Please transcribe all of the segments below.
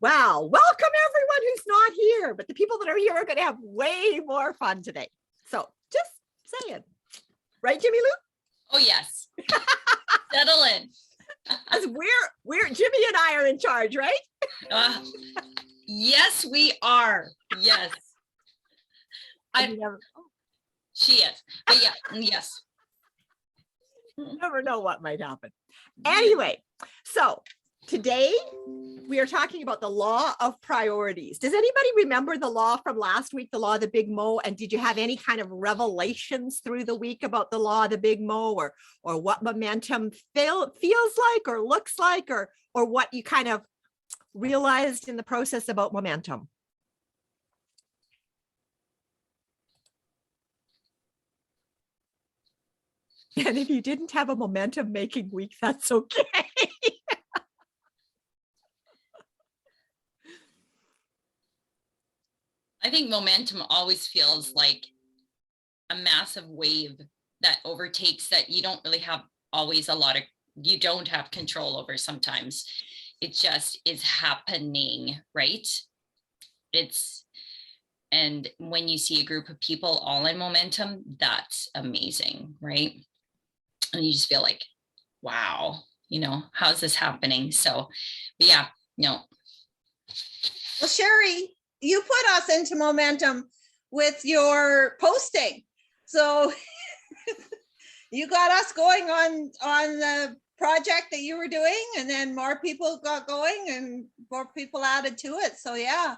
Wow, welcome everyone who's not here, but the people that are here are going to have way more fun today. So just saying, right, Jimmy Lou? Oh yes, settle in. As we're Jimmy and I are in charge, right? Yes, we are. Yes, she is. But yeah, yes. You never know what might happen. Anyway, so today we are talking about the law of priorities. Does anybody remember the law from last week, the law of the big mo? And did you have any kind of revelations through the week about the law of the big mo, or what momentum feels like or looks like, or what you kind of realized in the process about momentum? And if you didn't have a momentum making week, that's okay. I think momentum always feels like a massive wave that overtakes that you don't really have always you don't have control over sometimes. It just is happening, right? And when you see a group of people all in momentum, that's amazing, right? And you just feel like, wow, how's this happening? So yeah, no. Well, Sherry, you put us into momentum with your posting. So you got us going on the project that you were doing, and then more people got going and more people added to it. So yeah,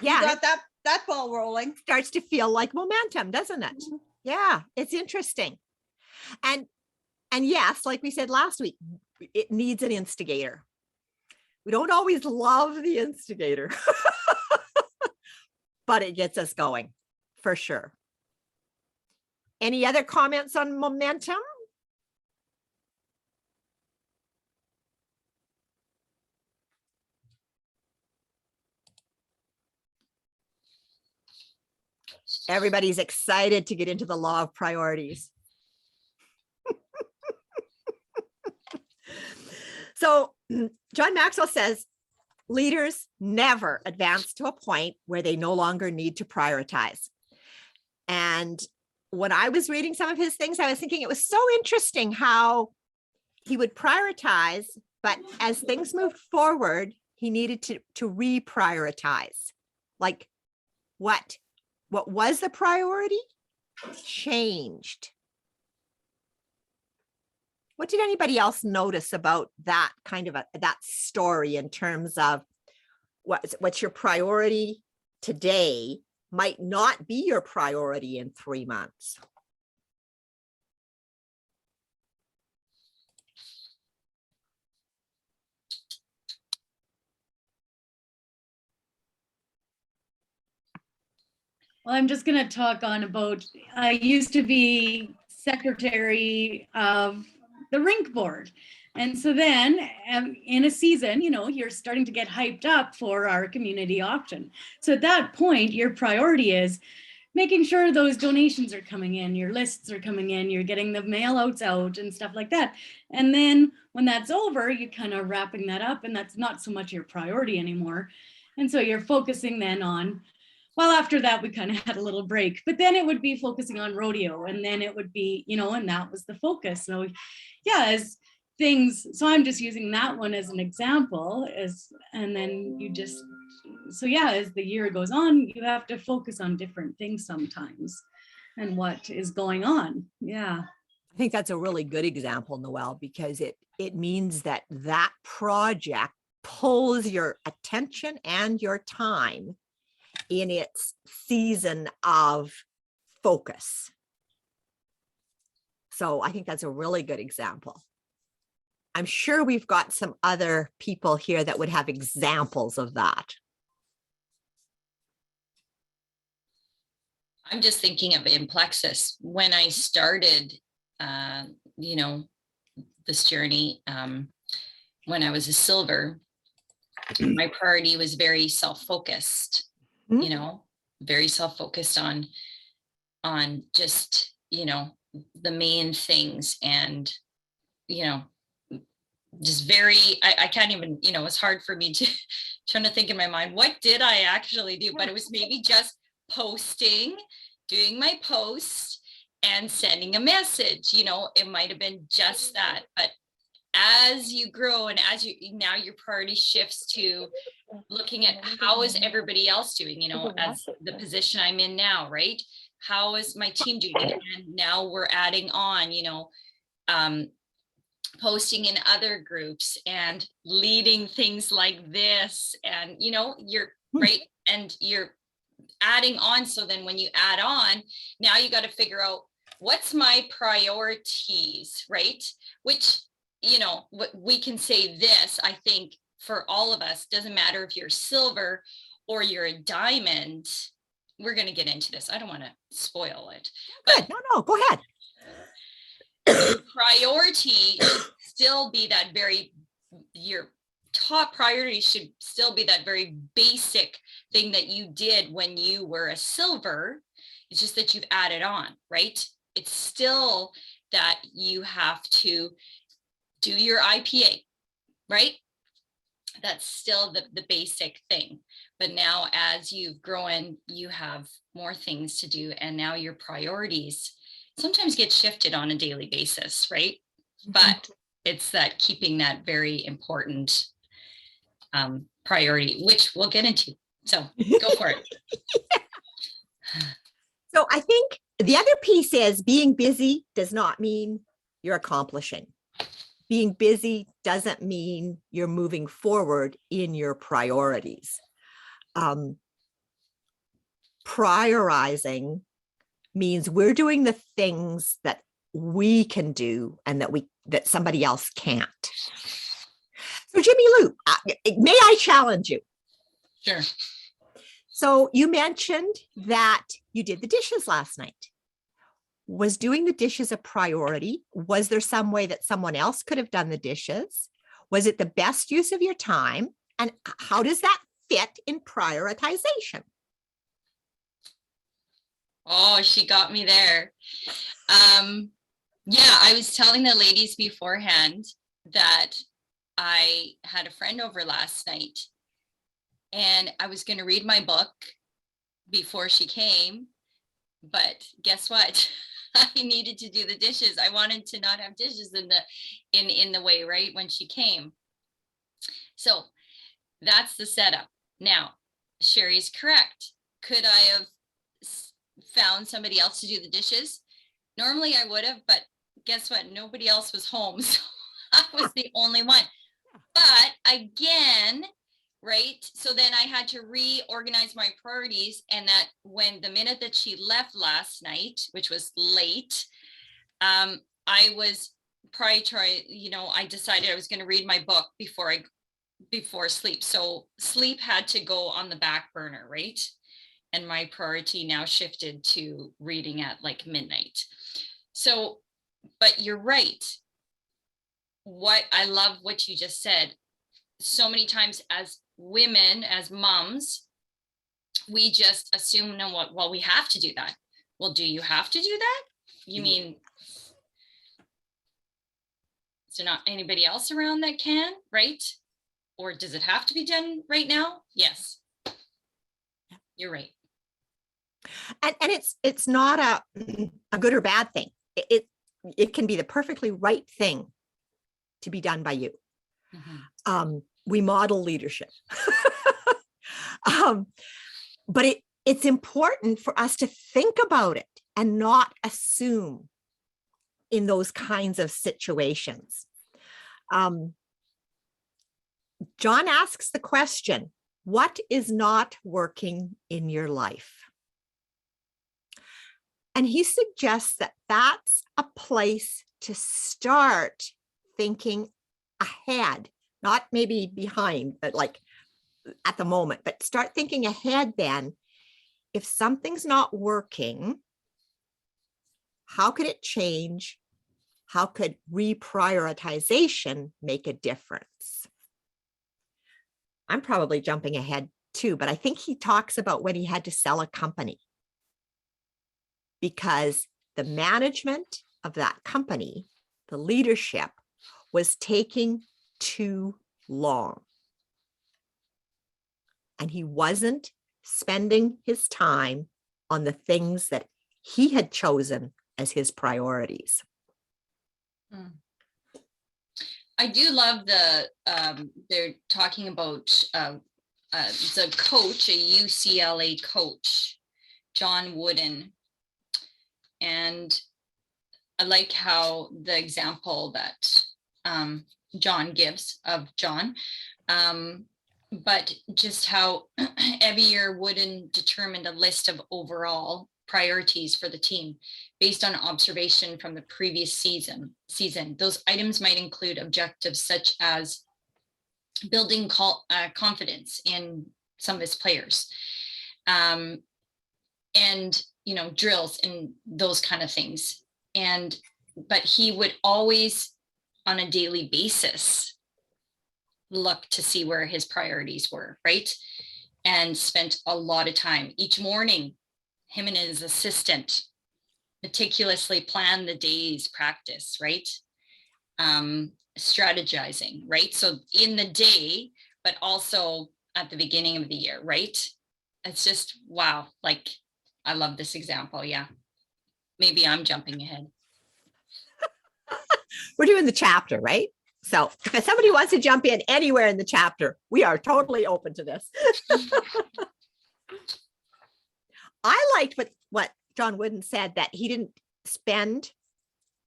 you got that ball rolling. Starts to feel like momentum, doesn't it? Mm-hmm. Yeah, it's interesting. And yes, like we said last week, it needs an instigator. We don't always love the instigator, but it gets us going for sure. Any other comments on momentum? Everybody's excited to get into the law of priorities. So John Maxwell says, leaders never advance to a point where they no longer need to prioritize. And when I was reading some of his things, I was thinking it was so interesting how he would prioritize, but as things moved forward, he needed to reprioritize. Like what was the priority changed. What did anybody else notice about that kind of that story in terms of what's your priority today might not be your priority in 3 months? Well, I'm just going to talk on about, I used to be secretary of the rink board. And so then in a season, you're starting to get hyped up for our community auction. So at that point, your priority is making sure those donations are coming in, your lists are coming in, you're getting the mail outs out and stuff like that. And then when that's over, you're kind of wrapping that up, and that's not so much your priority anymore. And so you're focusing then on, well, after that, we kind of had a little break, but then it would be focusing on rodeo, and then it would be, and that was the focus. So yeah, as things, so I'm just using that one as an example, and then you just, so yeah, as the year goes on, you have to focus on different things sometimes and what is going on. Yeah. I think that's a really good example, Noelle, because it means that project pulls your attention and your time in its season of focus. So I think that's a really good example. I'm sure we've got some other people here that would have examples of that. I'm just thinking of in Plexus when I started, this journey, when I was a silver, my priority was very self-focused, very self-focused on just, the main things, and, just very, I can't even, it's hard for me to trying to think in my mind, what did I actually do? But it was maybe just posting, doing my post and sending a message, it might have been just that. But as you grow and as now your priority shifts to looking at how is everybody else doing, as the position I'm in now, right? How is my team doing? And now we're adding on, posting in other groups and leading things like this. And, you're right. And you're adding on. So then when you add on, now you got to figure out what's my priorities, right? Which, we can say this, I think for all of us, doesn't matter if you're silver or you're a diamond. We're going to get into this. I don't want to spoil it. Good. No, go ahead. Priority should still be that your top priority should still be that very basic thing that you did when you were a silver. It's just that you've added on, right? It's still that you have to do your IPA, right? That's still the basic thing. But now as you've grown, you have more things to do. And now your priorities sometimes get shifted on a daily basis, right? But it's that keeping that very important priority, which we'll get into. So go for it. So I think the other piece is being busy does not mean you're accomplishing. Being busy doesn't mean you're moving forward in your priorities. Prioritizing means we're doing the things that we can do and that somebody else can't. So Jimmy Lou, may I challenge you? Sure. So you mentioned that you did the dishes last night. Was doing the dishes a priority? Was there some way that someone else could have done the dishes? Was it the best use of your time? And how does that fit in prioritization? Oh, she got me there. Yeah, I was telling the ladies beforehand that I had a friend over last night and I was going to read my book before she came. But guess what? I needed to do the dishes. I wanted to not have dishes in the way, right? When she came. So that's the setup. Now, Sherry's correct. Could I have found somebody else to do the dishes? Normally I would have, but guess what? Nobody else was home. So I was the only one. But again, right? So then I had to reorganize my priorities. And that when the minute that she left last night, which was late, I was I decided I was going to read my book before sleep. So sleep had to go on the back burner, right? And my priority now shifted to reading at like midnight. So, but you're right. I love what you just said. So many times as women, as moms, we just assume, well, we have to do that. Well, do you have to do that? You mean, is there not anybody else around that can, right? Or does it have to be done right now? Yes, you're right. And it's not a good or bad thing. It can be the perfectly right thing to be done by you. Mm-hmm. We model leadership. But it's important for us to think about it and not assume in those kinds of situations. John asks the question, what is not working in your life? And he suggests that that's a place to start thinking ahead, not maybe behind, but like at the moment, but start thinking ahead then. If something's not working, how could it change? How could reprioritization make a difference? I'm probably jumping ahead too, but I think he talks about when he had to sell a company because the management of that company, the leadership, was taking too long. And he wasn't spending his time on the things that he had chosen as his priorities. I do love they're talking about the coach, a UCLA coach, John Wooden. And I like how the example that John gives of John, but just how every year Wooden determined a list of overall priorities for the team based on observation from the previous season. Those items might include objectives such as building confidence in some of his players, and drills and those kind of things. But he would always, on a daily basis, look to see where his priorities were, right? And spent a lot of time each morning. Him and his assistant meticulously plan the day's practice, right? Strategizing, right? So in the day, but also at the beginning of the year, right? It's just, wow. Like, I love this example. Yeah. Maybe I'm jumping ahead. We're doing the chapter, right? So if somebody wants to jump in anywhere in the chapter, we are totally open to this. I liked what John Wooden said, that he didn't spend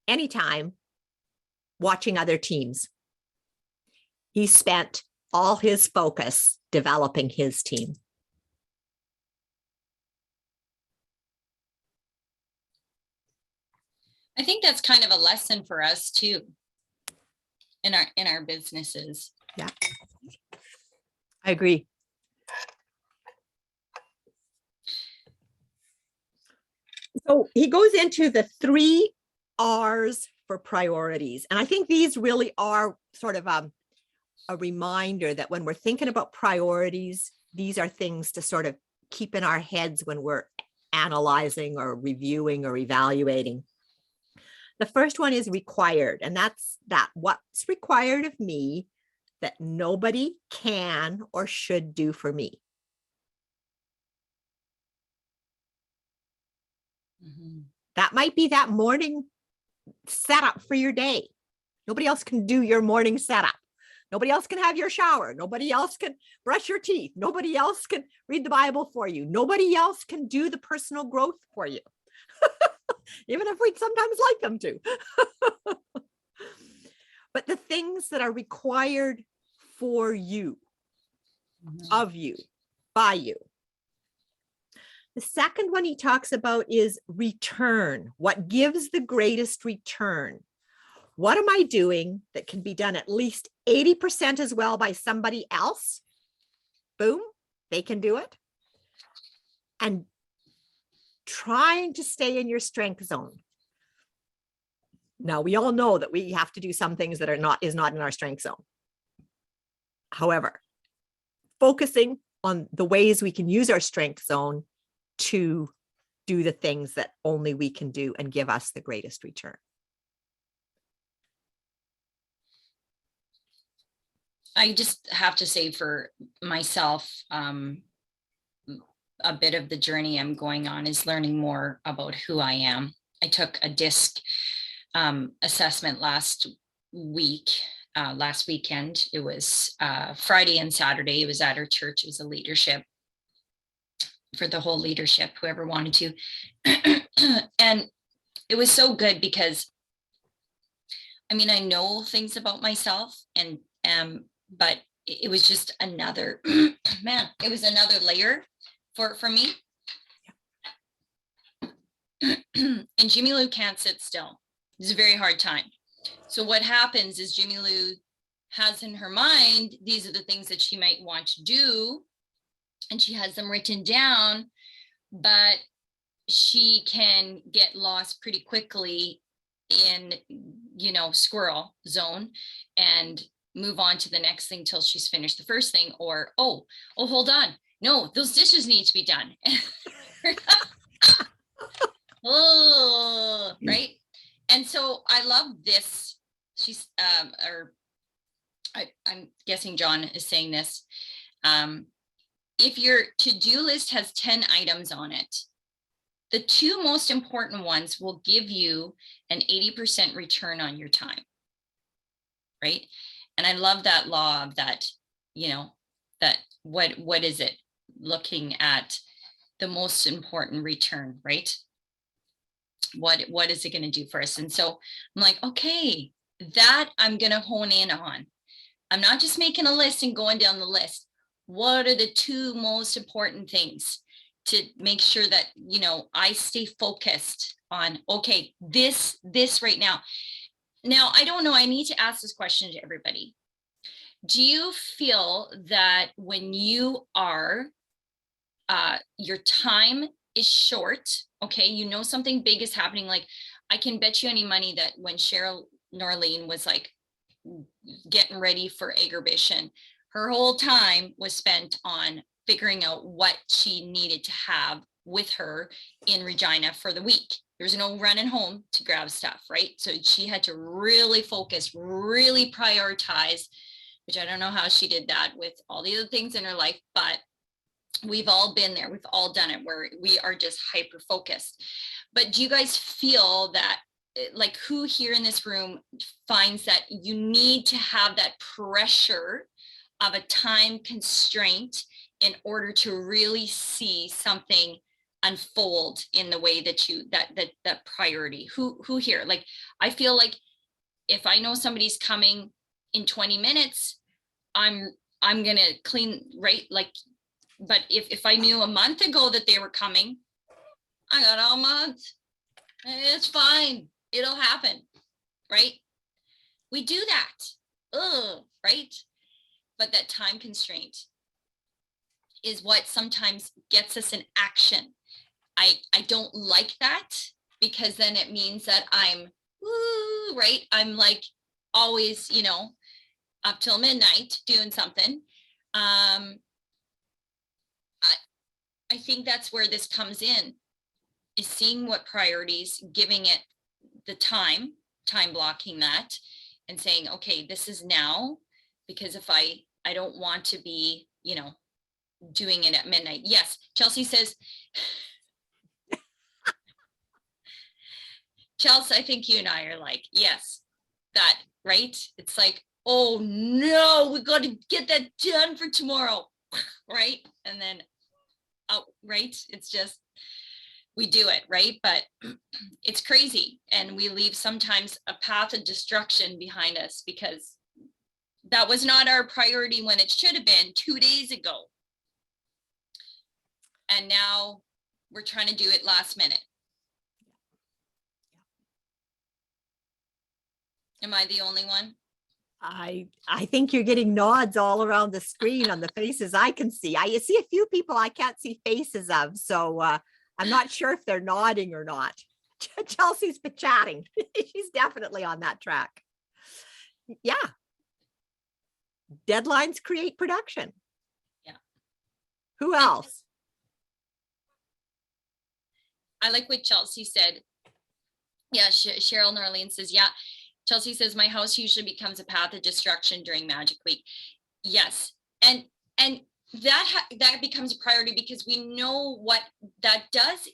any time watching other teams. He spent all his focus developing his team. I think that's kind of a lesson for us too in our businesses. Yeah, I agree. So he goes into the 3 R's for priorities. And I think these really are sort of a reminder that when we're thinking about priorities, these are things to sort of keep in our heads when we're analyzing or reviewing or evaluating. The first one is required, and that's what's required of me that nobody can or should do for me. Mm-hmm. That might be that morning setup for your day. Nobody else can do your morning setup. Nobody else can have your shower. Nobody else can brush your teeth. Nobody else can read the Bible for you. Nobody else can do the personal growth for you. Even if we'd sometimes like them to. But the things that are required for you, of you, by you. The second one he talks about is return. What gives the greatest return? What am I doing that can be done at least 80% as well by somebody else? Boom, they can do it. And trying to stay in your strength zone. Now, we all know that we have to do some things that is not in our strength zone. However, focusing on the ways we can use our strength zone to do the things that only we can do and give us the greatest return. I just have to say for myself, a bit of the journey I'm going on is learning more about who I am. I took a DISC assessment last weekend. It was Friday and Saturday. It was at our church. It was a leadership for the whole leadership, whoever wanted to. And it was so good because, I mean, I know things about myself, and but it was just another, man, it was another layer for me. And Jimmy Lou can't sit still. It's a very hard time. So what happens is Jimmy Lou has in her mind, these are the things that she might want to do, and she has them written down, but she can get lost pretty quickly in, squirrel zone and move on to the next thing till she's finished the first thing, or, oh, hold on. No, those dishes need to be done. Oh, right. And so I love this. She's, I'm guessing John is saying this. If your to-do list has 10 items on it, the 2 most important ones will give you an 80% return on your time, right? And I love that law of that, you know, that what is it? Looking at the most important return, right? What is it going to do for us? And so I'm like, okay, that I'm going to hone in on. I'm not just making a list and going down the list. What are the 2 most important things to make sure that, you know, I stay focused on, okay, this right now. Now, I don't know, I need to ask this question to everybody. Do you feel that when you are, your time is short, okay, you know something big is happening, like I can bet you any money that when Cheryl Norleen was like getting ready for Agribition, her whole time was spent on figuring out what she needed to have with her in Regina for the week. There was no running home to grab stuff, right? So she had to really focus, really prioritize, which I don't know how she did that with all the other things in her life, but we've all been there. We've all done it where we are just hyper focused. But do you guys feel that, like, who here in this room finds that you need to have that pressure of a time constraint in order to really see something unfold in the way that you, that priority? Who here? Like, I feel like if I know somebody's coming in 20 minutes, I'm gonna clean, right? Like, but if I knew a month ago that they were coming, I got all month. It's fine. It'll happen, right? We do that, right? But that time constraint is what sometimes gets us in action. I don't like that, because then it means that I'm, right? I'm like always, you know, up till midnight doing something. I think that's where this comes in, is seeing what priorities, giving it the time blocking that, and saying, okay, this is now, because if I don't want to be, you know, doing it at midnight. Yes, Chelsea says, Chelsea, I think you and I are like, yes, that, right? It's like, oh no, we got to get that done for tomorrow, right? And then, oh, right? It's just, we do it, right? But it's crazy. And we leave sometimes a path of destruction behind us, because that was not our priority when it should have been 2 days ago. And now we're trying to do it last minute. Am I the only one? I think you're getting nods all around the screen on the faces I can see. I see a few people I can't see faces of, so I'm not sure if they're nodding or not. Chelsea's been chatting. She's definitely on that track. Yeah. Deadlines create production. Yeah. Who else? I like what Chelsea said. Yeah, Cheryl Norleen says, yeah. Chelsea says, my house usually becomes a path of destruction during Magic Week. Yes, and that becomes a priority, because we know what that does.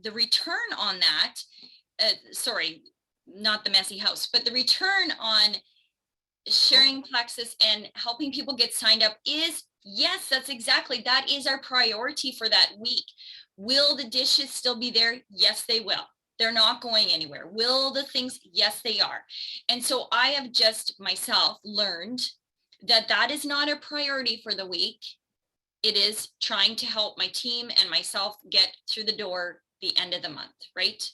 The return on that, sorry, not the messy house, but the return on sharing Plexus and helping people get signed up is, yes, that's exactly, that is our priority for that week. Will the dishes still be there? Yes, they will. They're not going anywhere. Will the things? Yes, they are. And so I have just myself learned that that is not a priority for the week. It is trying to help my team and myself get through the door the end of the month, right?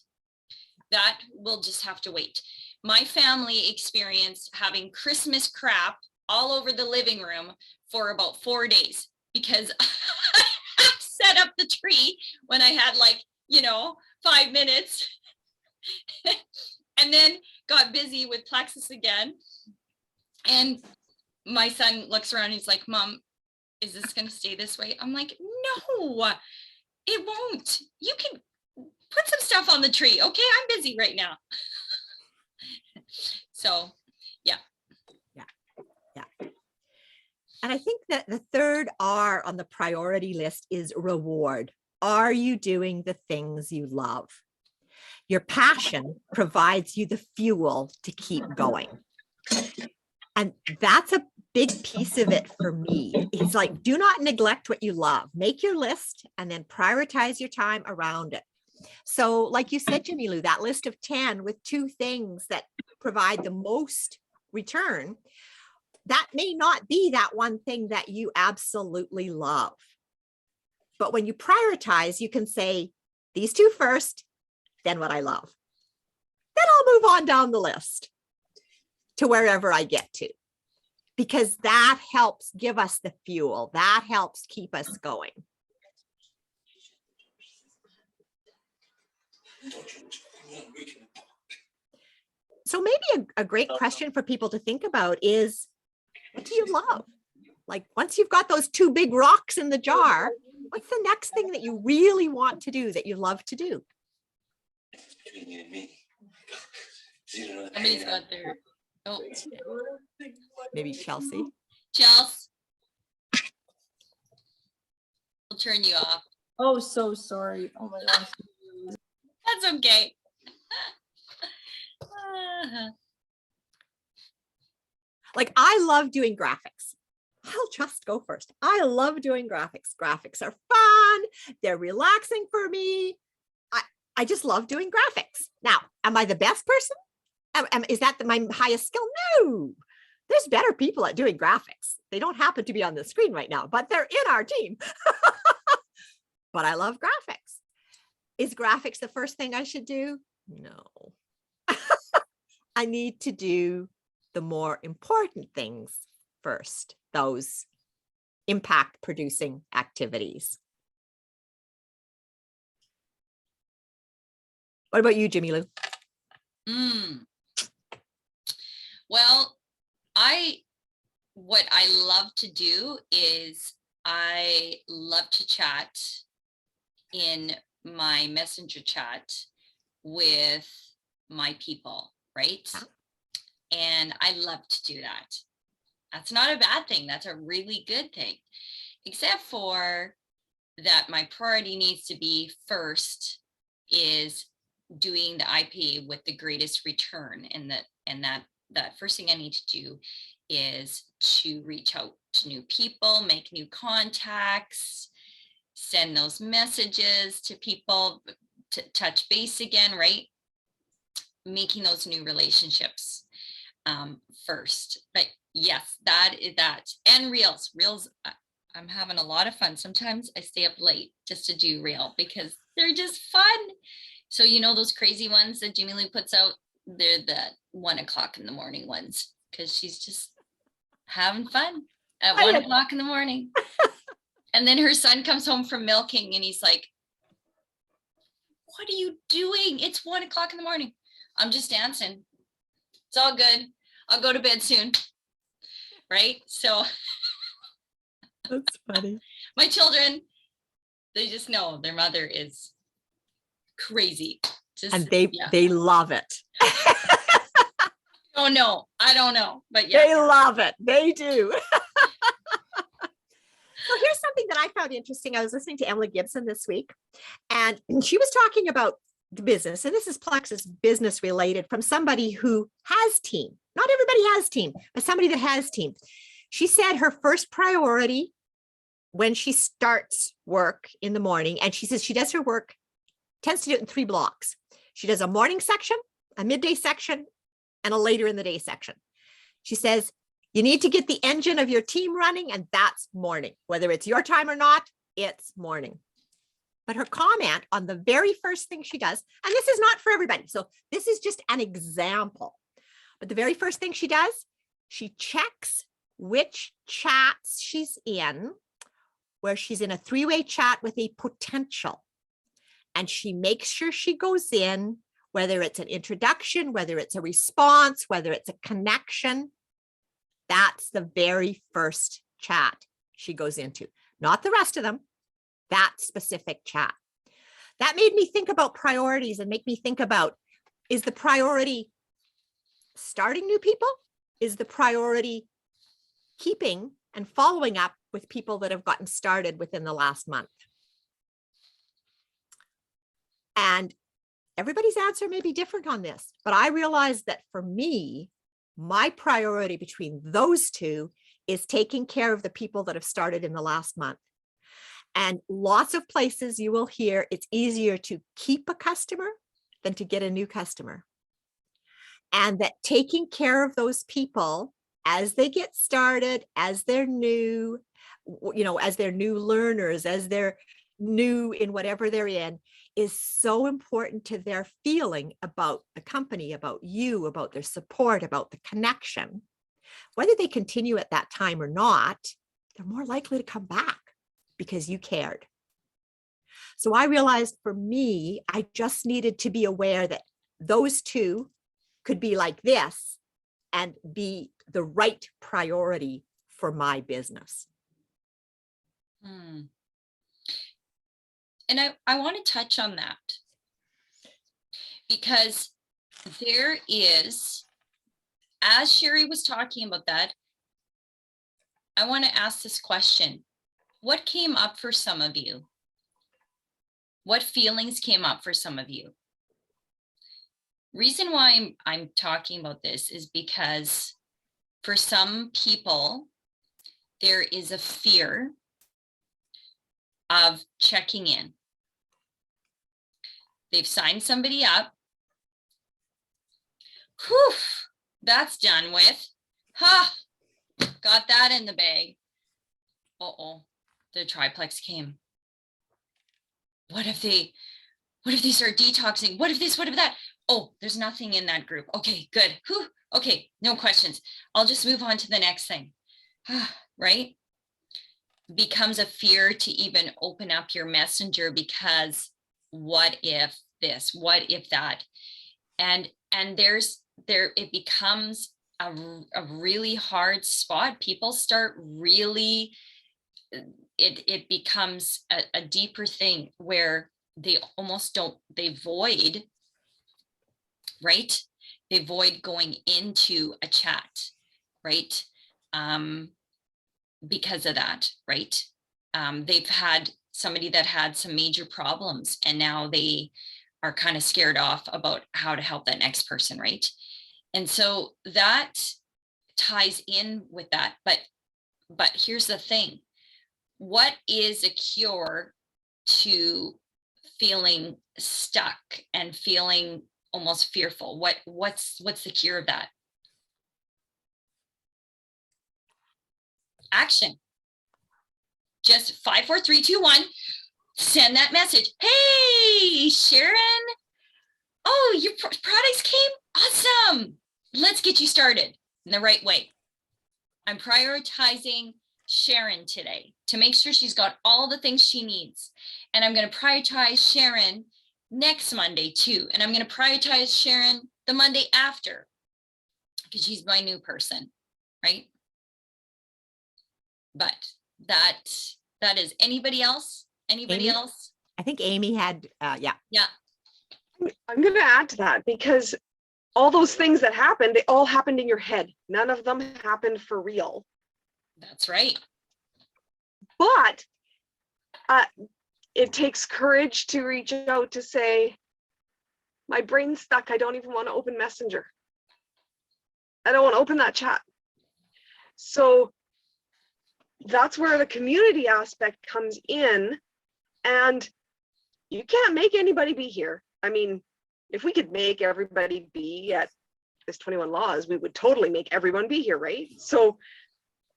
That will just have to wait. My family experienced having Christmas crap all over the living room for about 4 days, because I set up the tree when I had, like, you know, 5 minutes and then got busy with Plexus again. And my son looks around and he's like, Mom, is this going to stay this way? I'm like, no, it won't. You can put some stuff on the tree. Okay, I'm busy right now. So, yeah. Yeah. And I think that the third R on the priority list is reward. Are you doing the things you love? Your passion provides you the fuel to keep going. And that's a big piece of it for me. It's like, do not neglect what you love. Make your list and then prioritize your time around it. So like you said, Jimmy Lou, that list of 10 with 2 things that provide the most return, that may not be that one thing that you absolutely love. But when you prioritize, you can say these 2 first, then what I love. Then I'll move on down the list to wherever I get to, because that helps give us the fuel. That helps keep us going. So maybe a great question for people to think about is, what do you love? Like once you've got those 2 big rocks in the jar, what's the next thing that you really want to do that you love to do? Between you and me. Somebody's got their, oh, Maybe Chelsea. Chelsea. We'll turn you off. Oh, so sorry. Oh my gosh. That's okay. Like I love doing graphics. I'll just go first. I love doing graphics. Graphics are fun. They're relaxing for me. I just love doing graphics. Now, am I the best person? Is that my highest skill? No. There's better people at doing graphics. They don't happen to be on the screen right now, but they're in our team. But I love graphics. Is graphics the first thing I should do? No. I need to do the more important things first, those impact producing activities. What about you, Jimmy Lou? Well, what I love to do is I love to chat in my messenger chat with my people, right? And I love to do that. That's not a bad thing. That's a really good thing, except for that my priority needs to be first is doing the IP with the greatest return, and that first thing I need to do is to reach out to new people, make new contacts, send those messages to people, to touch base again, right? Making those new relationships first. But yes, that is that. And reels, I'm having a lot of fun. Sometimes I stay up late just to do reel because they're just fun. So you know those crazy ones that Jimmy Lou puts out, they're the 1 o'clock in the morning ones because she's just having fun at 1 o'clock in the morning. And then her son comes home from milking and he's like, what are you doing? It's 1 o'clock in the morning. I'm just dancing. It's all good. I'll go to bed soon. Right? So That's funny. my children, they just know their mother is crazy. Just, And they love it. Oh no, I don't know, but yeah. They love it. They do. So here's something that I found interesting. I was listening to Emily Gibson this week, and she was talking about the business, and this is Plexus business related from somebody who has team. Not everybody has team, but somebody that has team. She said her first priority when she starts work in the morning, and she says she does her work, tends to do it in 3 blocks. She does a morning section, a midday section, and a later in the day section. She says, you need to get the engine of your team running, and that's morning. Whether it's your time or not, it's morning. But her comment on the very first thing she does, and this is not for everybody, so this is just an example, but the very first thing she does, she checks which chats she's in, where she's in a 3-way chat with a potential. And she makes sure she goes in, whether it's an introduction, whether it's a response, whether it's a connection. That's the very first chat she goes into, not the rest of them, that specific chat. That made me think about priorities and make me think about, is the priority starting new people? Is the priority keeping and following up with people that have gotten started within the last month. And everybody's answer may be different on this, but I realized that for me, my priority between those two is taking care of the people that have started in the last month. And lots of places you will hear it's easier to keep a customer than to get a new customer. And that taking care of those people as they get started, as they're new, as they're new learners, as they're new in whatever they're in, is so important to their feeling about the company, about you, about their support, about the connection. Whether they continue at that time or not, they're more likely to come back because you cared. So I realized for me, I just needed to be aware that those two could be like this and be the right priority for my business. And I want to touch on that because there is, as Sherry was talking about that, I want to ask this question. What came up for some of you? What feelings came up for some of you? Reason why I'm talking about this is because for some people, there is a fear of checking in. They've signed somebody up. Whew, that's done with. Ha, got that in the bag. Uh-oh, the triplex came. What if they start detoxing? What if this, what if that? Oh, there's nothing in that group. Okay, good. Whew, okay, no questions. I'll just move on to the next thing. Right? Becomes a fear to even open up your messenger because what if this, what if that? And it becomes a really hard spot. People start really, it becomes a deeper thing where they almost they void, right? They void going into a chat, right? Because of that, right? They've had somebody that had some major problems and now they are kind of scared off about how to help that next person, right? And so that ties in with that. But here's the thing. What is a cure to feeling stuck and feeling almost fearful? What's the cure of that? Action. Just 5, 4, 3, 2, 1. Send that message. Hey, Sharon. Oh, your products came? Awesome. Let's get you started in the right way. I'm prioritizing Sharon today to make sure she's got all the things she needs. And I'm going to prioritize Sharon next Monday too. And I'm going to prioritize Sharon the Monday after because she's my new person, right? But that is anybody else? Anybody Amy? else? I think Amy had, yeah. Yeah. I'm going to add to that because all those things that happened, they all happened in your head. None of them happened for real. That's right. But it takes courage to reach out to say, my brain's stuck. I don't even want to open Messenger. I don't want to open that chat. So that's where the community aspect comes in. And you can't make anybody be here. I mean, if we could make everybody be at this 21 Laws, we would totally make everyone be here, right? So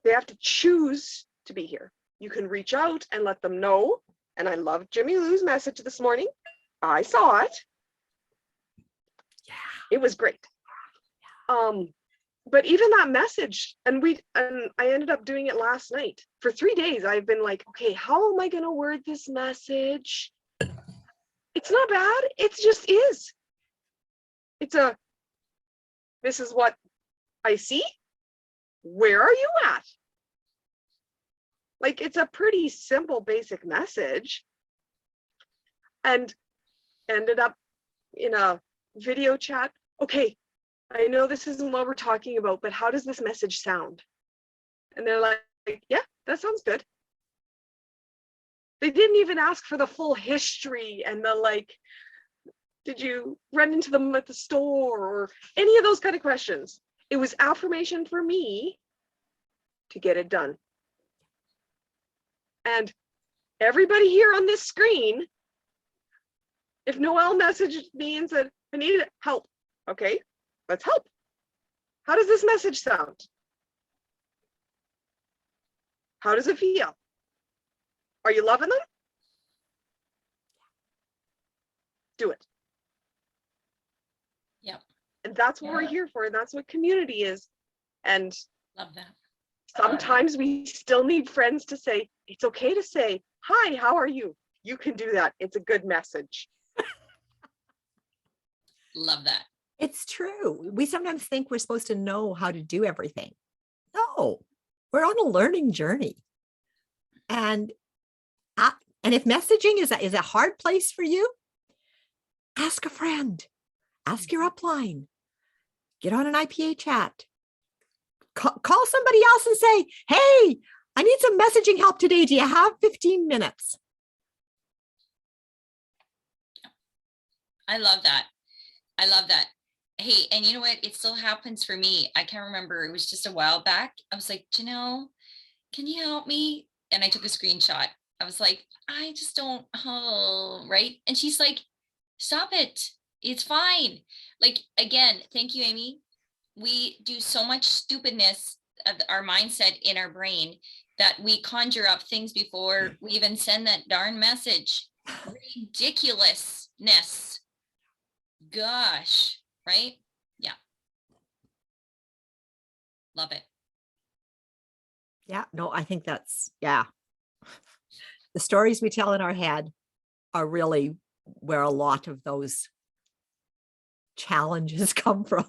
they have to choose to be here. You can reach out and let them know. And I loved Jimmy Lou's message this morning. I saw it. Yeah. It was great. But even that message, and I ended up doing it last night. For 3 days, I've been like, okay, how am I going to word this message? It's not bad. It just is. This is what I see. Where are you at? Like, it's a pretty simple, basic message. And ended up in a video chat. Okay, I know this isn't what we're talking about, but how does this message sound? And they're like, yeah, that sounds good. They didn't even ask for the full history and the like, did you run into them at the store or any of those kind of questions. It was affirmation for me to get it done. And everybody here on this screen, if Noelle messaged me and said, I need help, okay, let's help. How does this message sound? How does it feel? Are you loving them? Do it. Yep. And that's what we're Yeah. here for. And that's what community is. And Love that. sometimes we still need friends to say, it's okay to say, hi, how are you? You can do that. It's a good message. Love that. It's true. We sometimes think we're supposed to know how to do everything. No, we're on a learning journey. And if messaging is a hard place for you, ask a friend, ask your upline, get on an IPA chat, call somebody else and say, hey, I need some messaging help today. Do you have 15 minutes? I love that. I love that. Hey, and you know what? It still happens for me. I can't remember. It was just a while back. I was like, Janelle, can you help me? And I took a screenshot. I was like, I just don't, oh, right. And she's like, stop it. It's fine. Like, again, thank you, Amy. We do so much stupidness of our mindset in our brain that we conjure up things before we even send that darn message. Ridiculousness. Gosh, right? Yeah. Love it. Yeah, no, I think that's, yeah. The stories we tell in our head are really where a lot of those challenges come from.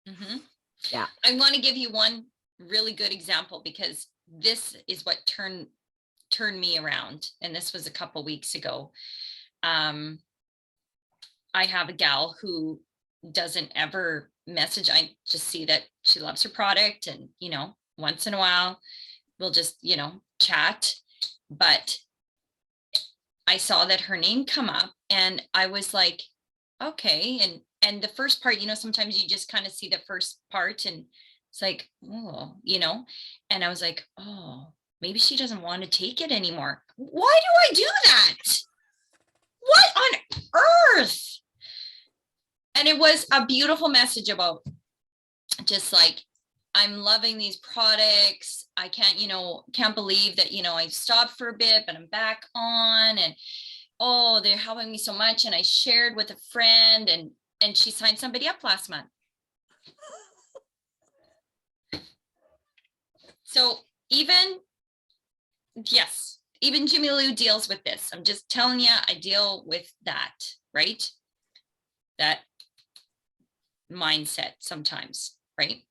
Mhm. Yeah. I want to give you one really good example because this is what turned me around. And this was a couple weeks ago. I have a gal who doesn't ever message. I just see that she loves her product and, you know, once in a while we'll just, you know, chat. But I saw that her name come up and I was like, okay. And the first part, you know, sometimes you just kind of see the first part and it's like, oh, you know, and I was like, oh, maybe she doesn't want to take it anymore. Why do I do that? What on earth? And it was a beautiful message about just like, I'm loving these products. I can't, you know, can't believe that, you know, I stopped for a bit, but I'm back on and, oh, they're helping me so much. And I shared with a friend and she signed somebody up last month. So even, yes, even Jimmy Lou deals with this. I'm just telling you, I deal with that, right? That mindset sometimes, right?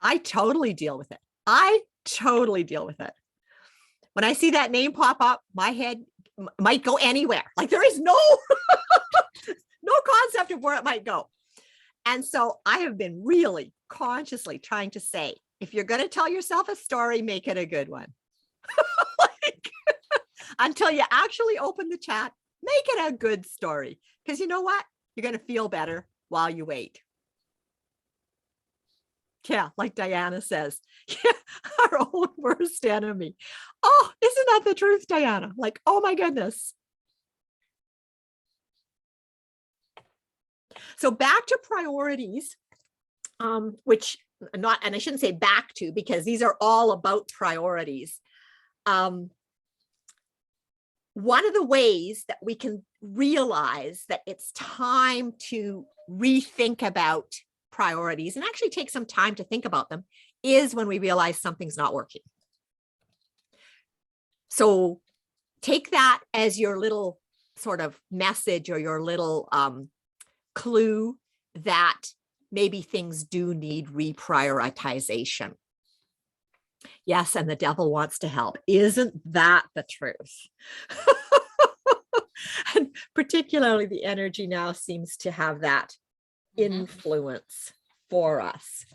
I totally deal with it. I totally deal with it. When I see that name pop up, my head might go anywhere. Like there is no, no concept of where it might go. And so I have been really consciously trying to say, if you're going to tell yourself a story, make it a good one. Like, until you actually open the chat, make it a good story. Because you know what? You're going to feel better while you wait. Yeah, like Diana says, yeah, our own worst enemy. Oh, isn't that the truth, Diana? Like, oh my goodness. So back to priorities, which not, and I shouldn't say back to, because these are all about priorities. One of the ways that we can realize that it's time to rethink about priorities and actually take some time to think about them is when we realize something's not working. So take that as your little sort of message or your little clue that maybe things do need reprioritization. Yes, and the devil wants to help. Isn't that the truth? And particularly the energy now seems to have that influence for us.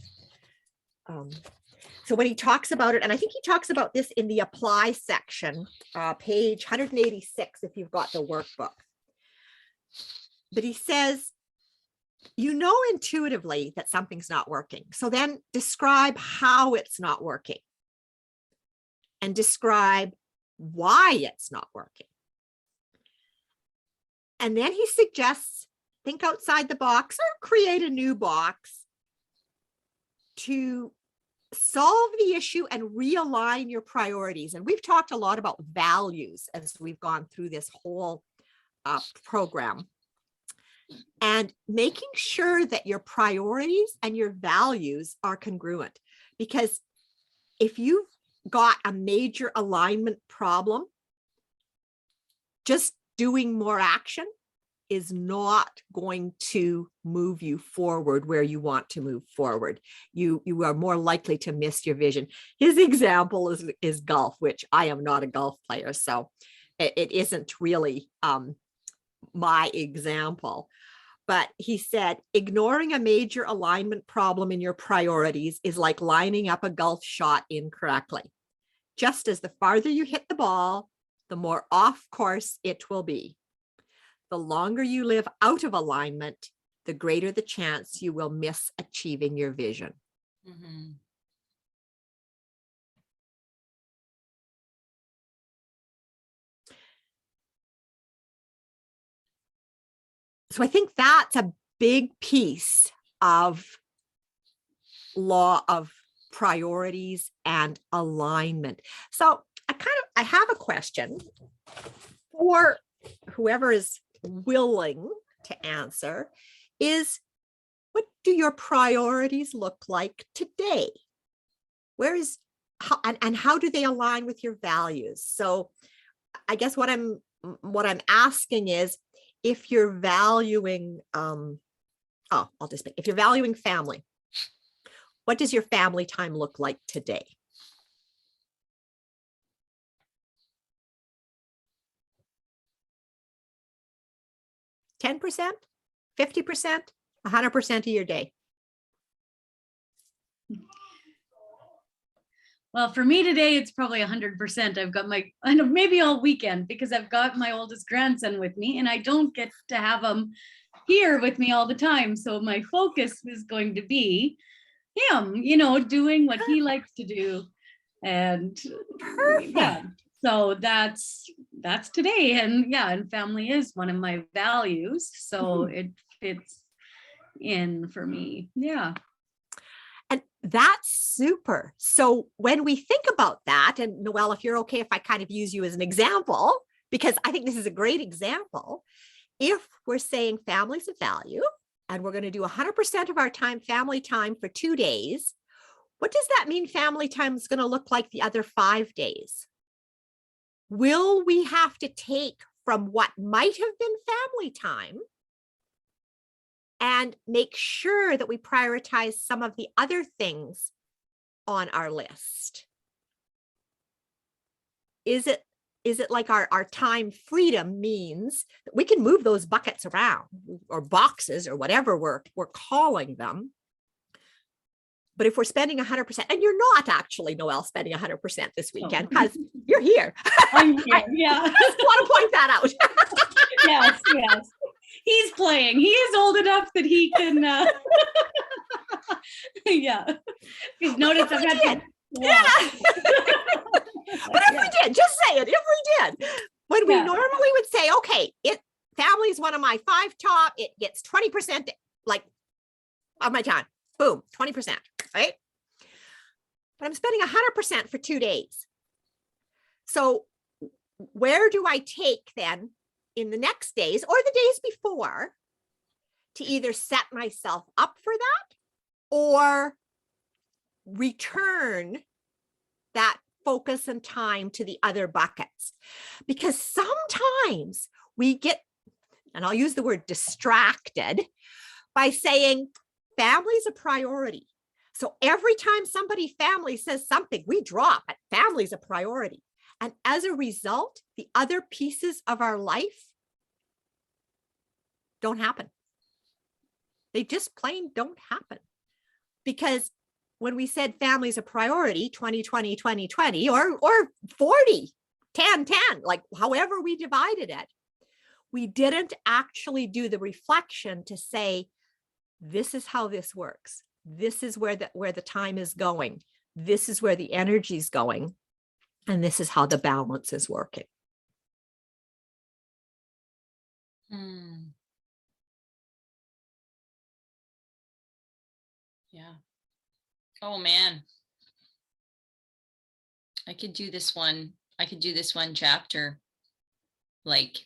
So when he talks about it, and I think he talks about this in the apply section, page 186, if you've got the workbook. But he says, you know intuitively that something's not working. So then describe how it's not working and describe why it's not working. And then he suggests think outside the box or create a new box to solve the issue and realign your priorities. And we've talked a lot about values as we've gone through this whole program. And making sure that your priorities and your values are congruent. Because if you've got a major alignment problem, just doing more action is not going to move you forward where you want to move forward. You are more likely to miss your vision. His example is golf, which I am not a golf player, so it isn't really my example. But he said, ignoring a major alignment problem in your priorities is like lining up a golf shot incorrectly. Just as the farther you hit the ball, the more off course it will be. The longer you live out of alignment, the greater the chance you will miss achieving your vision. Mhm. So I think that's a big piece of law of priorities and alignment. So I have a question for whoever is willing to answer is, what do your priorities look like today? How do they align with your values? So I guess what I'm asking is, if you're valuing, if you're valuing family, what does your family time look like today? %, 50%, 100% of your day? Well, for me today, it's probably 100%. I've got maybe all weekend, because I've got my oldest grandson with me and I don't get to have him here with me all the time. So my focus is going to be him, doing what he likes to do. And Perfect. yeah, so that's today. And family is one of my values. So it fits in for me. Yeah. And that's super. So when we think about that, and Noelle, if you're okay, if I kind of use you as an example, because I think this is a great example. If we're saying family's a value and we're going to do 100% of our time, family time for 2 days, what does that mean family time is going to look like the other 5 days? Will we have to take from what might have been family time and make sure that we prioritize some of the other things on our list? Is it like our time freedom means that we can move those buckets around, or boxes, or whatever we're calling them? But if we're spending 100%, and you're not actually, Noelle, spending 100% this weekend because you're here. I'm here, yeah. I just want to point that out. Yes. He's playing. He is old enough that he can, yeah. You've noticed I've had to walk. But if we did, just say it, if we did, when we normally would say, okay, family is one of my 5 top, it gets 20% like of my time, boom, 20%, right? But I'm spending 100% for 2 days. So where do I take then in the next days or the days before to either set myself up for that or return that focus and time to the other buckets? Because sometimes we get, and I'll use the word distracted, by saying family is a priority. So every time family says something, we drop it. Family is a priority. And as a result, the other pieces of our life don't happen. They just plain don't happen, because when we said family's a priority, 2020, 2020, or 40, 10, 10, like however we divided it, we didn't actually do the reflection to say, this is how this works. This is where the time is going. This is where the energy is going. And this is how the balance is working. Yeah. Oh man. I could do this one chapter like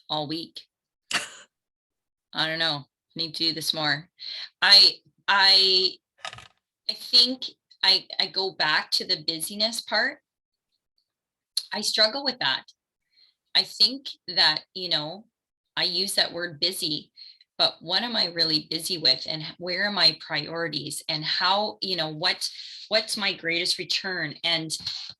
all week. I don't know. Need to do this more. I think I go back to the busyness part. I struggle with that. I think that, I use that word busy, but what am I really busy with, and where are my priorities, and how, what's my greatest return, and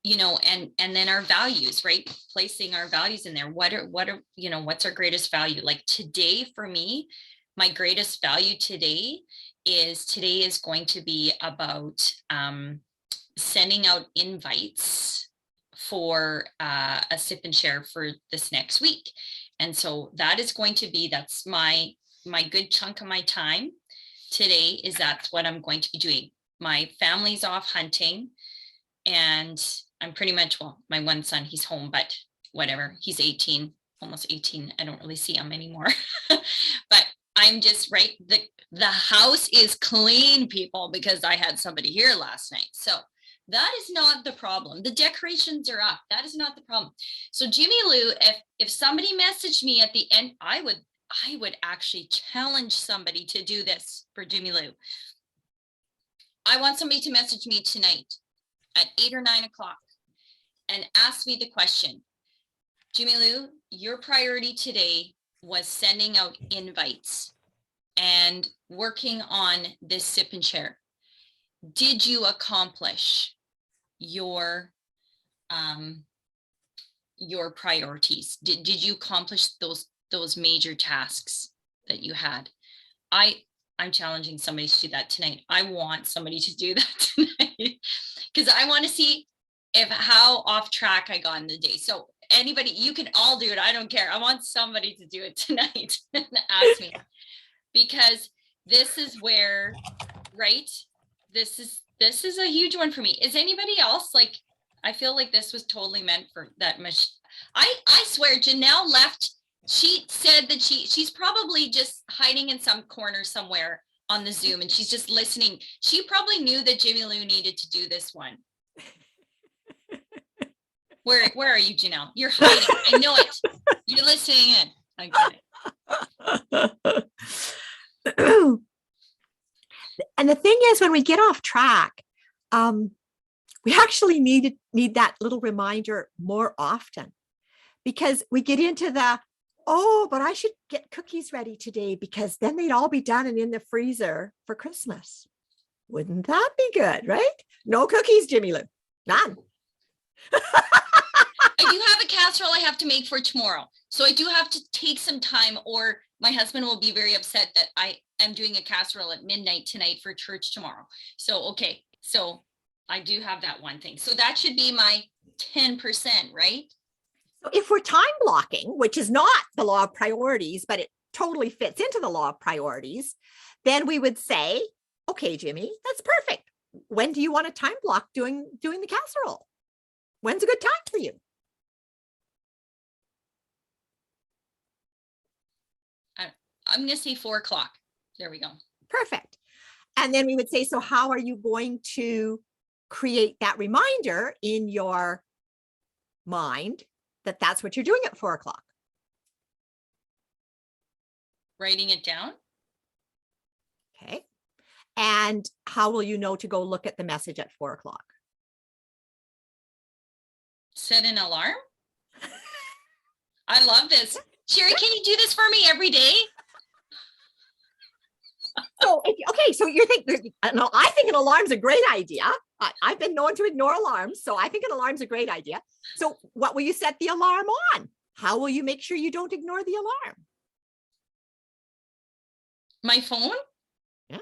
then our values, right? Placing our values in there. What are, what's our greatest value? Like today for me, my greatest value today is going to be about sending out invites for a sip and share for this next week. And so that is going to be, that's my good chunk of my time today, is that's what I'm going to be doing. My family's off hunting, and I'm pretty much, well, my one son, he's home, but whatever, he's 18, almost 18. I don't really see him anymore. But I'm just right. The house is clean, people, because I had somebody here last night. So that is not the problem. The decorations are up. That is not the problem. So Jimmy Lou, if somebody messaged me at the end, I would actually challenge somebody to do this for Jimmy Lou. I want somebody to message me tonight at 8 or 9 o'clock and ask me the question, Jimmy Lou, your priority today was sending out invites and working on this sip and share. Did you accomplish your priorities? Did you accomplish those major tasks that you had? I'm challenging somebody to do that tonight. I want somebody to do that tonight because I want to see how off track I got in the day. So anybody, you can all do it. I don't care. I want somebody to do it tonight and ask me, because this is where, right? This is a huge one for me. Is anybody else like, I feel like this was totally meant for that much. I swear Janelle left. She said that she's probably just hiding in some corner somewhere on the Zoom, and she's just listening. She probably knew that Jimmy Lou needed to do this one. Where are you, Janelle? You're hiding. I know it. You're listening in. I get it. And the thing is, when we get off track, we actually need that little reminder more often, because we get into but I should get cookies ready today because then they'd all be done and in the freezer for Christmas. Wouldn't that be good, right? No cookies, Jimmy Lou. None. I do have a casserole I have to make for tomorrow. So I do have to take some time, or my husband will be very upset that I am doing a casserole at midnight tonight for church tomorrow. So, okay. So I do have that one thing. So that should be my 10%, right? So if we're time blocking, which is not the law of priorities, but it totally fits into the law of priorities, then we would say, okay, Jimmy, that's perfect. When do you want to time block doing the casserole? When's a good time for you? I'm going to say 4 o'clock. There we go. Perfect. And then we would say, so how are you going to create that reminder in your mind that that's what you're doing at 4 o'clock? Writing it down. Okay. And how will you know to go look at the message at 4 o'clock? Set an alarm. I love this. Sherry, can you do this for me every day? So, so you're thinking, no, I think an alarm's a great idea. I've been known to ignore alarms, so I think an alarm's a great idea. So what will you set the alarm on? How will you make sure you don't ignore the alarm? My phone? Yeah,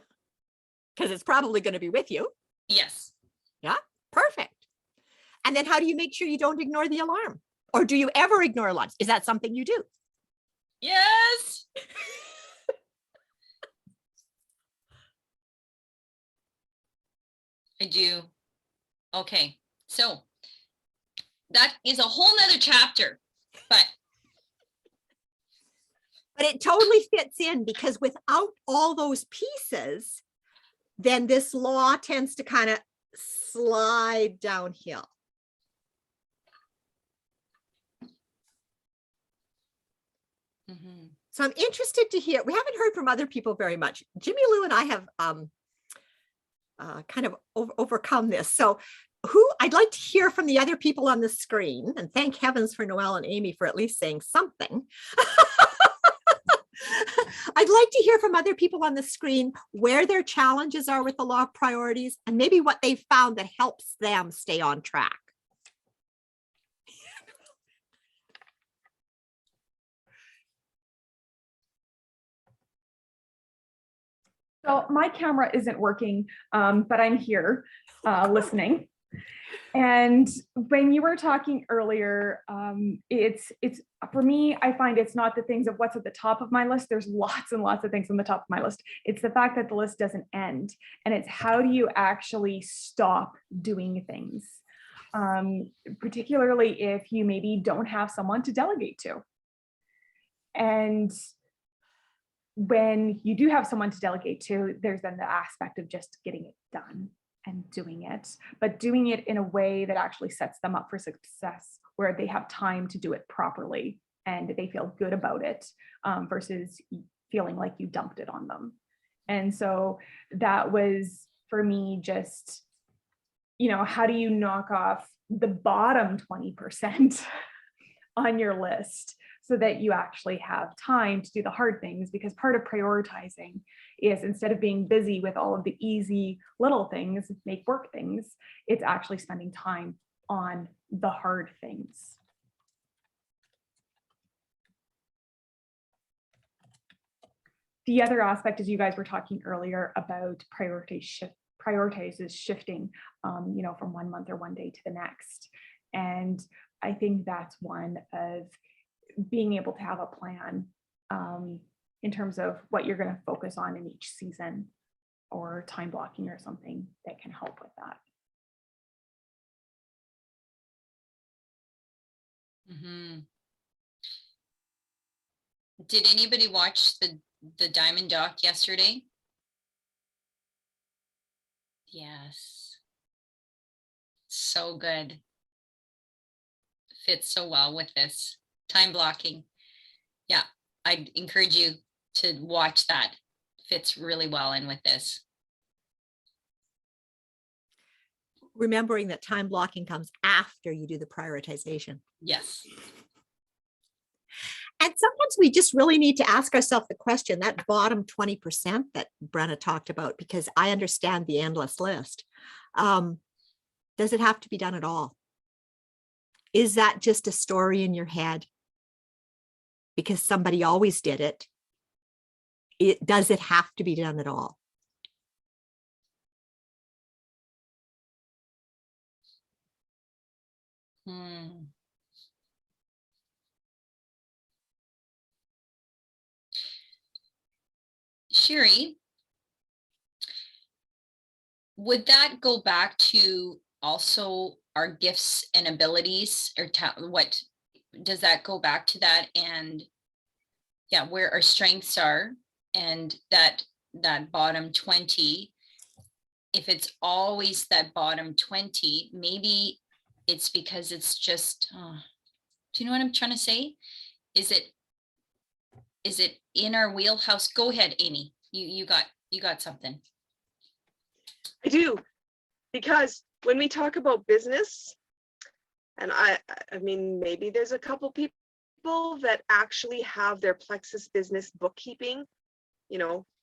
because it's probably going to be with you. Yes. Yeah, perfect. And then how do you make sure you don't ignore the alarm? Or do you ever ignore alarms? Is that something you do? Yes. I do. Okay. So that is a whole nother chapter, but it totally fits in, because without all those pieces, then this law tends to kind of slide downhill. Mhm. So I'm interested to hear, we haven't heard from other people very much. Jimmy Lou and I have kind of overcome this. So I'd like to hear from the other people on the screen, and thank heavens for Noelle and Amy for at least saying something. I'd like to hear from other people on the screen where their challenges are with the law of priorities, and maybe what they found that helps them stay on track. So my camera isn't working, but I'm here listening. And when you were talking earlier, it's for me, I find it's not the things of what's at the top of my list. There's lots and lots of things on the top of my list. It's the fact that the list doesn't end. And it's how do you actually stop doing things? Particularly if you maybe don't have someone to delegate to. And when you do have someone to delegate to, there's then the aspect of just getting it done and doing it, but doing it in a way that actually sets them up for success, where they have time to do it properly and they feel good about it, versus feeling like you dumped it on them. And so that was for me just, how do you knock off the bottom 20% on your list so that you actually have time to do the hard things? Because part of prioritizing is, instead of being busy with all of the easy little things, make work things, it's actually spending time on the hard things. The other aspect is, you guys were talking earlier about prioritizes shifting, from one month or one day to the next. And I think that's one of being able to have a plan in terms of what you're going to focus on in each season, or time blocking or something that can help with that. Mm-hmm. Did anybody watch the Diamond Doc yesterday? Yes. So good. Fits so well with this time blocking. Yeah, I'd encourage you to watch that. Fits really well in with this. Remembering that time blocking comes after you do the prioritization. Yes. And sometimes we just really need to ask ourselves the question, that bottom 20% that Brenna talked about, because I understand the endless list. Does it have to be done at all? Is that just a story in your head because somebody always did it? Does it have to be done at all? Sherry, would that go back to also our gifts and abilities, or what does that go back to that? And yeah, where our strengths are, and that bottom 20, if it's always that bottom 20, maybe it's because it's just, do you know what I'm trying to say? Is it in our wheelhouse? Go ahead, Amy. You got something. I do, because when we talk about business, and I mean, maybe there's a couple people that actually have their Plexus business bookkeeping,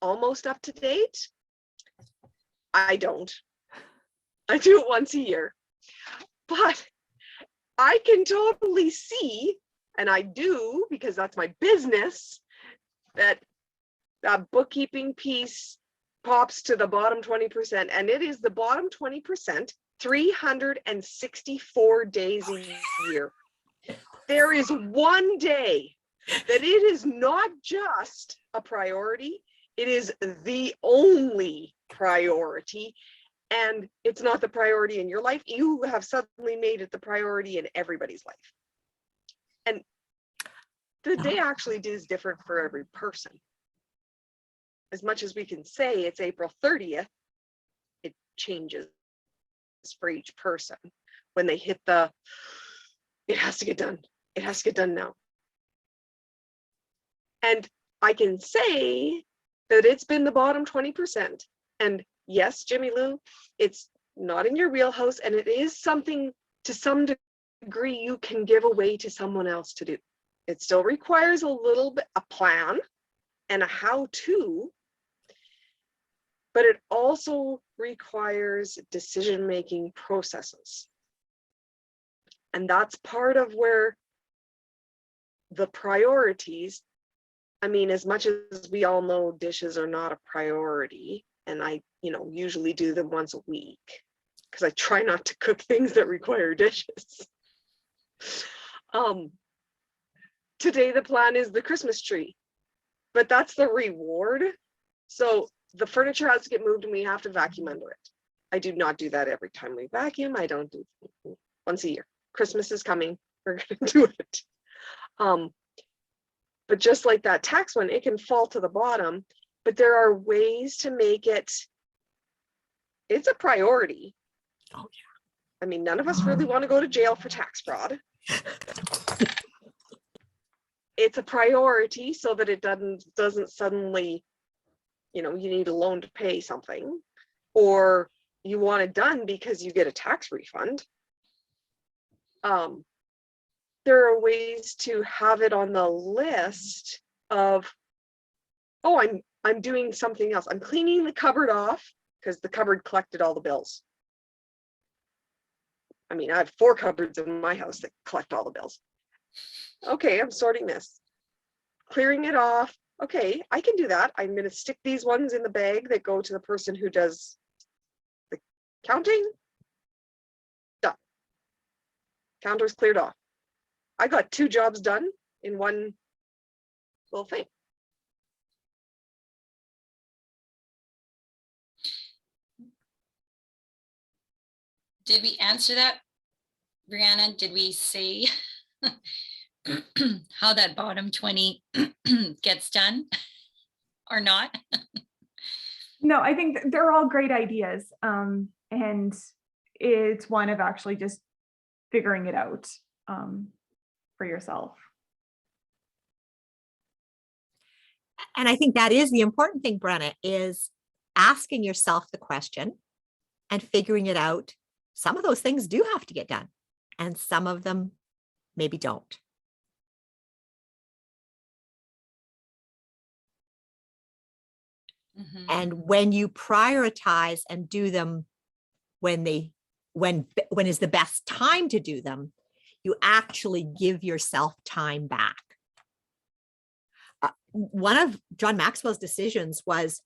almost up to date. I don't. I do it once a year, but I can totally see, and I do because that's my business, that bookkeeping piece pops to the bottom 20%, and it is the bottom 20%, 364 days a year. There is one day that it is not just a priority, it is the only priority. And it's not the priority in your life. You have suddenly made it the priority in everybody's life. And the day actually is different for every person. As much as we can say it's April 30th, it changes for each person when they hit the, it has to get done. It has to get done now. And I can say that it's been the bottom 20%. And yes, Jimmy Lou, it's not in your wheelhouse, and it is something to some degree you can give away to someone else to do. It still requires a little bit, a plan and a how-to, but it also requires decision-making processes. And that's part of where the priorities, I mean, as much as we all know dishes are not a priority, and I, usually do them once a week because I try not to cook things that require dishes. Today the plan is the Christmas tree, but that's the reward. So the furniture has to get moved and we have to vacuum under it. I do not do that every time we vacuum. I don't do it once a year. Christmas is coming. We're going to do it. But just like that tax one, it can fall to the bottom, but there are ways to make it, it's a priority. Oh, yeah. I mean, none of us really want to go to jail for tax fraud. It's a priority so that it doesn't suddenly, you need a loan to pay something, or you want it done because you get a tax refund. There are ways to have it on the list of, oh, I'm doing something else. I'm cleaning the cupboard off because the cupboard collected all the bills. I mean, I have 4 cupboards in my house that collect all the bills. Okay, I'm sorting this. Clearing it off. Okay, I can do that. I'm going to stick these ones in the bag that go to the person who does the counting. Done. Counter's cleared off. I got 2 jobs done in one little thing. Did we answer that, Brianna? Did we say how that bottom 20 gets done or not? No, I think they're all great ideas. And it's one of actually just figuring it out for yourself. And I think that is the important thing, Brenna, is asking yourself the question and figuring it out. Some of those things do have to get done, and some of them maybe don't. Mm-hmm. And when you prioritize and do them when is the best time to do them, you actually give yourself time back. One of John Maxwell's decisions was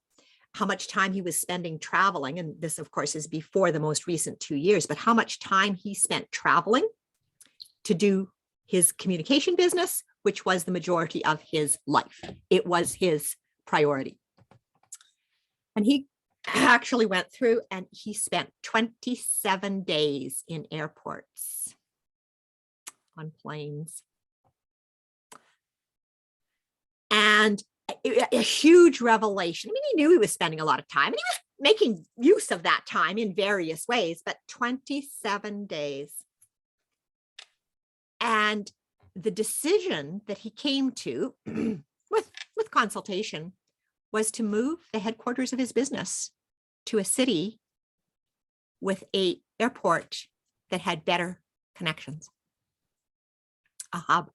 how much time he was spending traveling. And this, of course, is before the most recent 2 years, but how much time he spent traveling to do his communication business, which was the majority of his life. It was his priority. And he actually went through and he spent 27 days in airports, on planes. And a huge revelation. I mean, he knew he was spending a lot of time and he was making use of that time in various ways, but 27 days. And the decision that he came to with consultation was to move the headquarters of his business to a city with an airport that had better connections, a hub.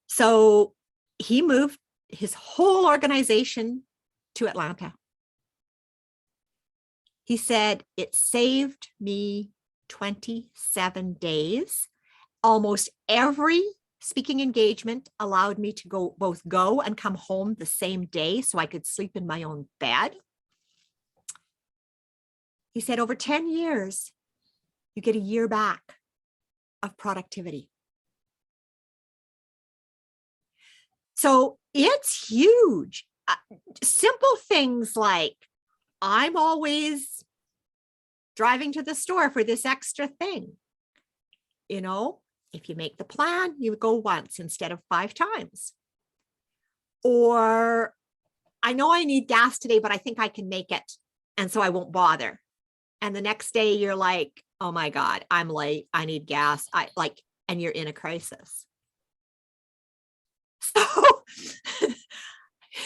So he moved his whole organization to Atlanta. He said, it saved me 27 days. Almost every speaking engagement allowed me to both go and come home the same day so I could sleep in my own bed. He said, over 10 years, you get a year back of productivity. So it's huge. Simple things like I'm always driving to the store for this extra thing. You know, if you make the plan, you go once instead of 5 times. Or I know I need gas today, but I think I can make it. And so I won't bother. And the next day you're like, oh my God, I'm late. I need gas. And you're in a crisis. So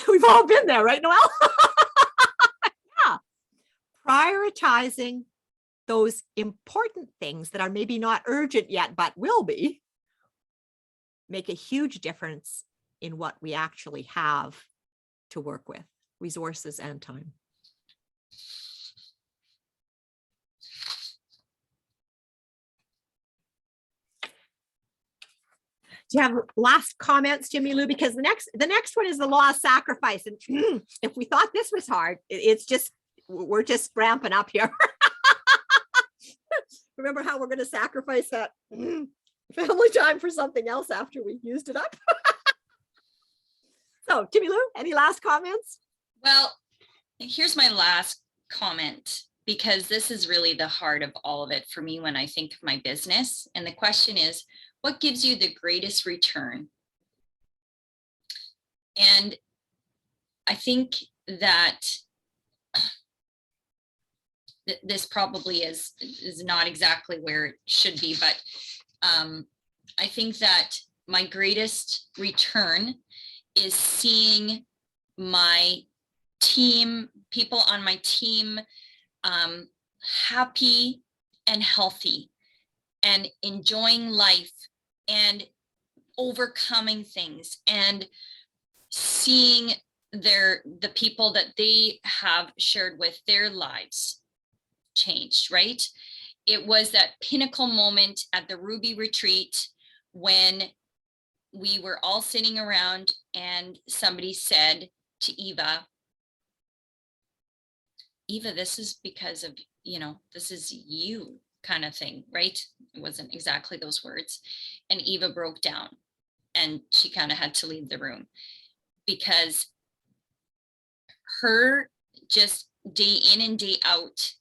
we've all been there, right, Noelle? Yeah. Prioritizing those important things that are maybe not urgent yet, but will be, make a huge difference in what we actually have to work with, resources and time. Do you have last comments, Jimmy Lou? Because the next one is the law of sacrifice. And if we thought this was hard, it's just, we're just ramping up here. Remember how we're going to sacrifice that family time for something else after we've used it up? So, Jimmy Lou, any last comments? Well, here's my last comment, because this is really the heart of all of it for me when I think of my business. And the question is, what gives you the greatest return? And I think that this probably is not exactly where it should be, but I think that my greatest return is seeing my team, people on my team, happy and healthy and enjoying life and overcoming things and seeing the people that they have shared with, their lives changed, right? It was that pinnacle moment at the Ruby retreat when we were all sitting around and somebody said to Eva, this is because of, this is you kind of thing, right? It wasn't exactly those words. And Eva broke down and she kind of had to leave the room because her just day in and day out,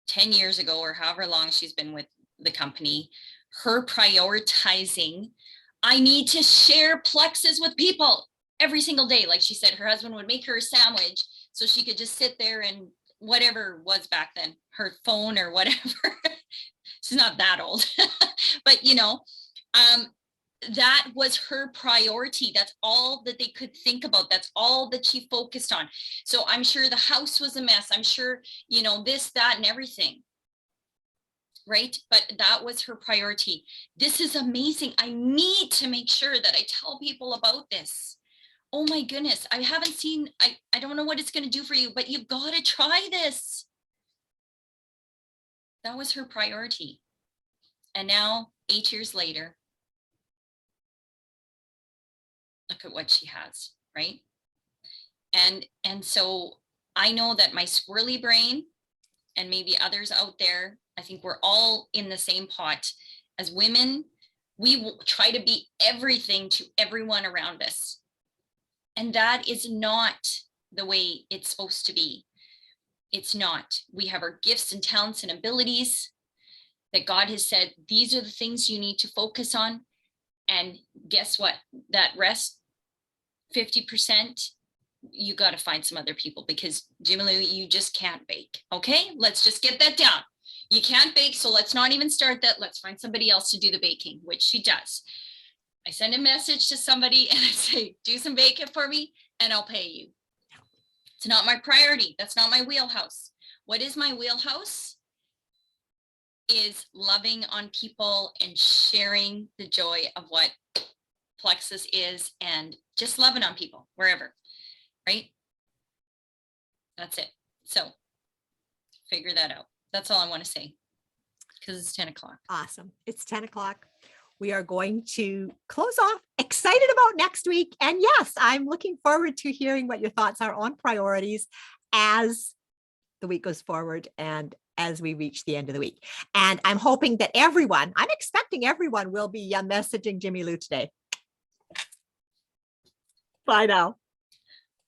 10 years ago or however long she's been with the company, her prioritizing, I need to share plexus with people every single day. Like she said, her husband would make her a sandwich so she could just sit there and whatever was back then, her phone or whatever. She's not that old, but that was her priority. That's all that they could think about. That's all that she focused on. So I'm sure the house was a mess. I'm sure, this, that, and everything. Right? But that was her priority. This is amazing. I need to make sure that I tell people about this. Oh my goodness. I haven't seen, I don't know what it's going to do for you, but you've got to try this. That was her priority. And now 8 years later, look at what she has, right? And so I know that my squirrely brain and maybe others out there, I think we're all in the same pot. As women, we will try to be everything to everyone around us. And that is not the way it's supposed to be. It's not. We have our gifts and talents and abilities that God has said, these are the things you need to focus on. And guess what? That rest, 50%, you got to find some other people because Jimmy Lou, you just can't bake. Okay, let's just get that down. You can't bake, so let's not even start that. Let's find somebody else to do the baking, which she does. I send a message to somebody and I say, do some baking for me and I'll pay you. It's not my priority. That's not my wheelhouse. What is my wheelhouse? Is loving on people and sharing the joy of what Plexus is and just loving on people wherever, right? That's it. So figure that out. That's all I want to say because it's 10 o'clock. Awesome. It's 10 o'clock. we are going to close off excited about next week. And yes, I'm looking forward to hearing what your thoughts are on priorities as the week goes forward and as we reach the end of the week. And I'm hoping that I'm expecting everyone will be messaging Jimmy Lou today. Bye now.